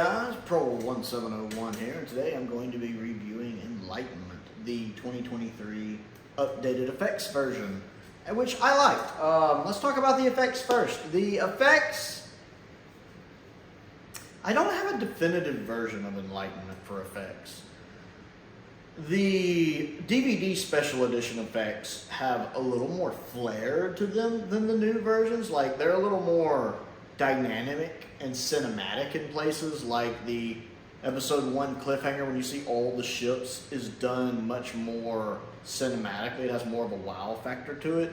guys, Prowl 1701 here, and today I'm going to be reviewing Enlightenment, the 2023 updated effects version, which I liked. Let's talk about the effects first. The effects, I don't have a definitive version of Enlightenment for effects. The DVD special edition effects have a little more flair to them than the new versions. Like, they're a little more dynamic and cinematic in places, like the episode 1 cliffhanger when you see all the ships is done much more cinematically. It has more of a wow factor to it.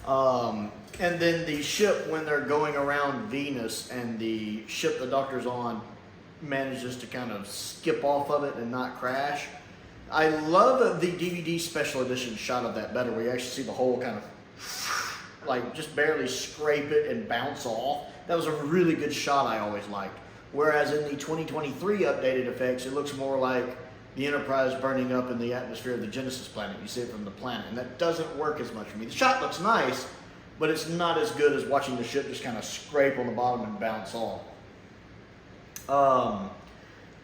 And then the ship, when they're going around Venus and the ship the Doctor's on manages to kind of skip off of it and not crash. I love the DVD special edition shot of that better, where you actually see the whole kind of like just barely scrape it and bounce off. That was a really good shot I always liked. Whereas in the 2023 updated effects, it looks more like the Enterprise burning up in the atmosphere of the Genesis planet. You see it from the planet, and that doesn't work as much for me. The shot looks nice, but it's not as good as watching the ship just kind of scrape on the bottom and bounce off.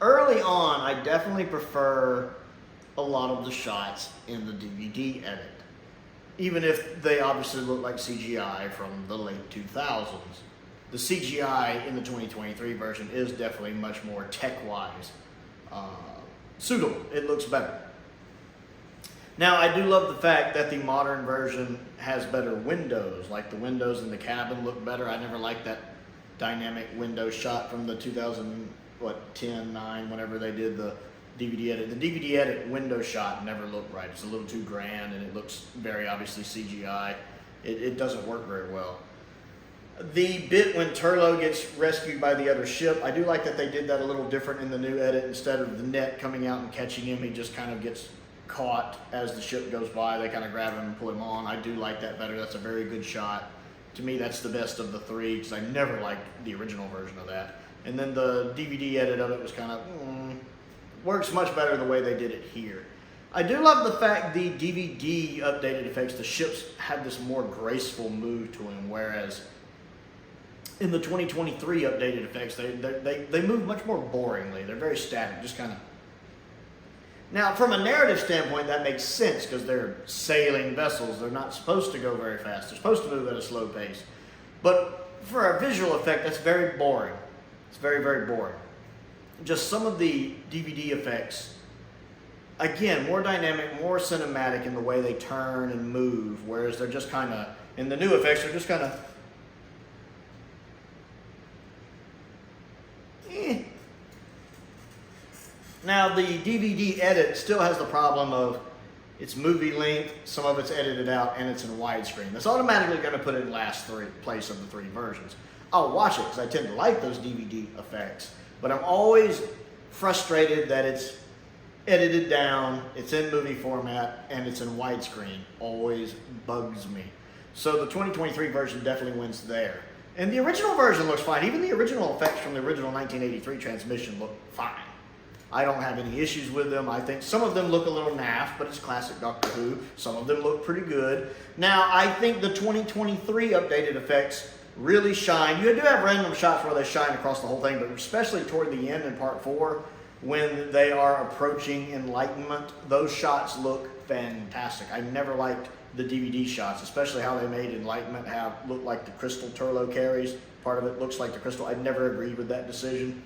Early on, I definitely prefer a lot of the shots in the DVD edit, even if they obviously look like CGI from the late 2000s. The CGI in the 2023 version is definitely much more tech-wise suitable. It looks better. Now, I do love the fact that the modern version has better windows. Like, the windows in the cabin look better. I never liked that dynamic window shot from the 2010, 9, whenever they did the DVD edit. The DVD edit window shot never looked right. It's a little too grand, and it looks very obviously CGI. It doesn't work very well. The bit when Turlo gets rescued by the other ship, I do like that they did that a little different in the new edit. Instead of the net coming out and catching him, he just kind of gets caught as the ship goes by. They kind of grab him and pull him on. I do like that better. That's a very good shot. To me, that's the best of the three, because I never liked the original version of that. And then the DVD edit of it was kind of, works much better the way they did it here. I do love the fact the DVD updated effects, the ships had this more graceful move to them, whereas in the 2023 updated effects, they move much more boringly. They're very static, just kind of. Now, from a narrative standpoint, that makes sense, because they're sailing vessels. They're not supposed to go very fast. They're supposed to move at a slow pace. But for a visual effect, that's very boring. It's very, very boring. Just some of the DVD effects, again, more dynamic, more cinematic in the way they turn and move, whereas they're just kind of, in the new effects, they're just kind of, Now, the DVD edit still has the problem of it's movie length, some of it's edited out, and it's in widescreen. That's automatically going to put it in last place of the three versions. I'll watch it because I tend to like those DVD effects, but I'm always frustrated that it's edited down, it's in movie format, and it's in widescreen. Always bugs me. So the 2023 version definitely wins there. And the original version looks fine. Even the original effects from the original 1983 transmission look fine. I don't have any issues with them. I think some of them look a little naff, but it's classic Doctor Who. Some of them look pretty good. Now, I think the 2023 updated effects really shine. You do have random shots where they shine across the whole thing, but especially toward the end in part 4, when they are approaching Enlightenment, those shots look fantastic. I never liked the DVD shots, especially how they made Enlightenment look like the crystal Turlo carries. Part of it looks like the crystal. I never agreed with that decision.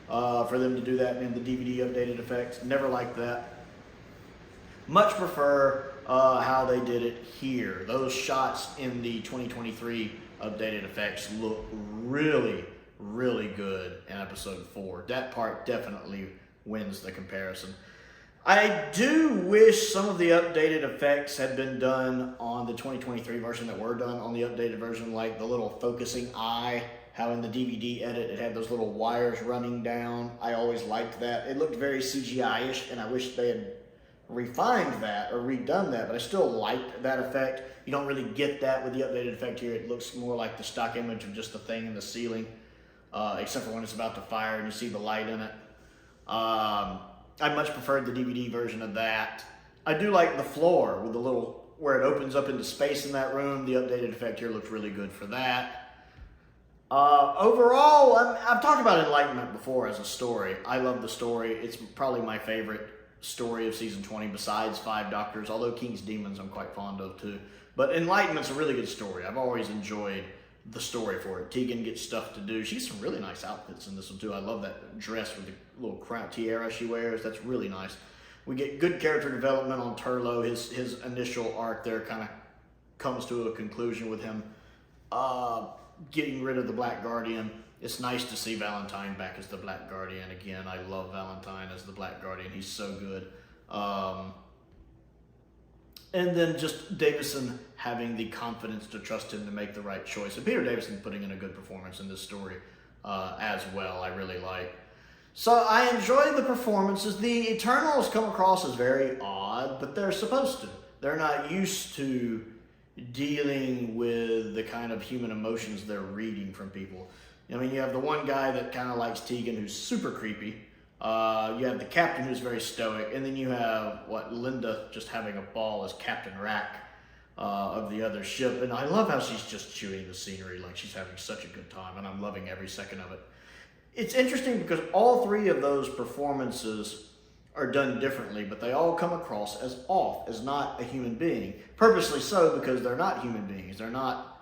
For them to do that in the DVD updated effects. Never liked that. Much prefer how they did it here. Those shots in the 2023 updated effects look really, really good in episode 4. That part definitely wins the comparison. I do wish some of the updated effects had been done on the 2023 version that were done on the updated version, like the little focusing eye. How in the DVD edit it had those little wires running down. I always liked that. It looked very CGI-ish, and I wish they had refined that or redone that, but I still liked that effect. You don't really get that with the updated effect here. It looks more like the stock image of just the thing in the ceiling, except for when it's about to fire and you see the light in it. I much preferred the DVD version of that. I do like the floor with the little, where it opens up into space in that room. The updated effect here looks really good for that. Overall, I've talked about Enlightenment before as a story. I love the story. It's probably my favorite story of season 20 besides Five Doctors, although King's Demons I'm quite fond of too. But Enlightenment's a really good story. I've always enjoyed the story for it. Tegan gets stuff to do. She's some really nice outfits in this one too. I love that dress with the little crown tiara she wears. That's really nice. We get good character development on Turlo. His initial arc there kind of comes to a conclusion with him getting rid of the Black Guardian. It's nice to see Valentine back as the Black Guardian again. I love Valentine as the Black Guardian. He's so good. And then just Davison having the confidence to trust him to make the right choice. And Peter Davison putting in a good performance in this story as well, I really like. So I enjoy the performances. The Eternals come across as very odd, but they're supposed to. They're not used to dealing with the kind of human emotions they're reading from people. I mean, you have the one guy that kind of likes Tegan, who's super creepy. You have the captain, who's very stoic. And then you have, Linda just having a ball as Captain Rack of the other ship. And I love how she's just chewing the scenery like she's having such a good time. And I'm loving every second of it. It's interesting because all three of those performances are done differently, but they all come across as off, as not a human being. Purposely so, because they're not human beings. They're not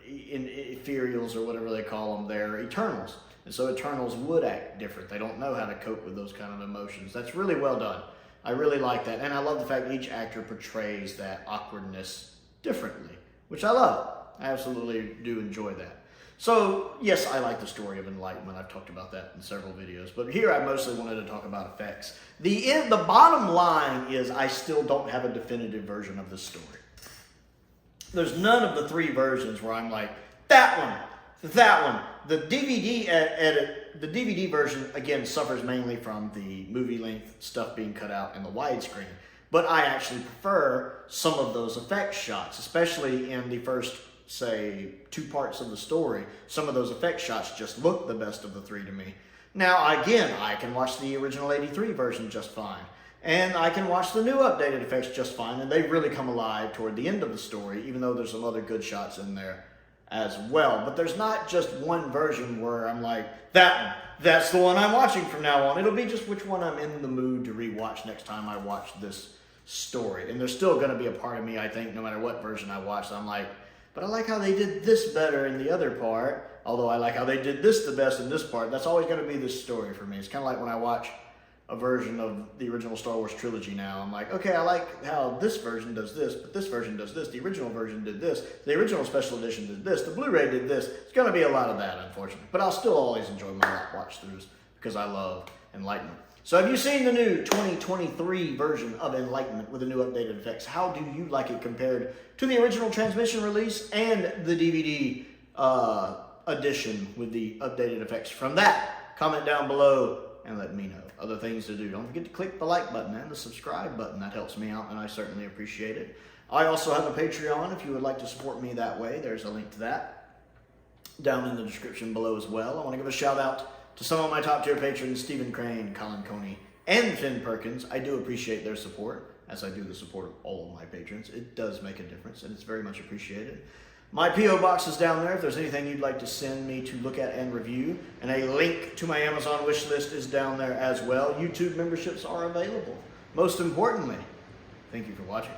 ethereals or whatever they call them. They're Eternals. And so Eternals would act different. They don't know how to cope with those kind of emotions. That's really well done. I really like that. And I love the fact that each actor portrays that awkwardness differently, which I love. I absolutely do enjoy that. So, yes, I like the story of Enlightenment. I've talked about that in several videos. But here I mostly wanted to talk about effects. The bottom line is I still don't have a definitive version of this story. There's none of the three versions where I'm like, that one. The DVD edit, the DVD version, again, suffers mainly from the movie-length stuff being cut out in the widescreen. But I actually prefer some of those effect shots, especially in the first, say, 2 parts of the story. Some of those effect shots just look the best of the three to me. Now, again, I can watch the original 83 version just fine. And I can watch the new updated effects just fine. And they really come alive toward the end of the story, even though there's some other good shots in there as well. But there's not just one version where I'm like, that one, that's the one I'm watching from now on. It'll be just which one I'm in the mood to rewatch next time I watch this story. And there's still going to be a part of me, I think, no matter what version I watch, I'm like, but I like how they did this better in the other part, although I like how they did this the best in this part. That's always going to be this story for me. It's kind of like when I watch a version of the original Star Wars trilogy now. I'm like, okay, I like how this version does this, but this version does this. The original version did this. The original special edition did this. The Blu-ray did this. It's going to be a lot of that, unfortunately. But I'll still always enjoy my watch-throughs because I love Enlightenment. So have you seen the new 2023 version of Enlightenment with the new updated effects? How do you like it compared to the original transmission release and the DVD edition with the updated effects from that? Comment down below and let me know. Other things to do. Don't forget to click the like button and the subscribe button. That helps me out and I certainly appreciate it. I also have a Patreon if you would like to support me that way. There's a link to that down in the description below as well. I want to give a shout out to some of my top tier patrons, Stephen Crane, Colin Coney, and Finn Perkins. I do appreciate their support, as I do the support of all of my patrons. It does make a difference, and it's very much appreciated. My P.O. box is down there if there's anything you'd like to send me to look at and review. And a link to my Amazon wish list is down there as well. YouTube memberships are available. Most importantly, thank you for watching.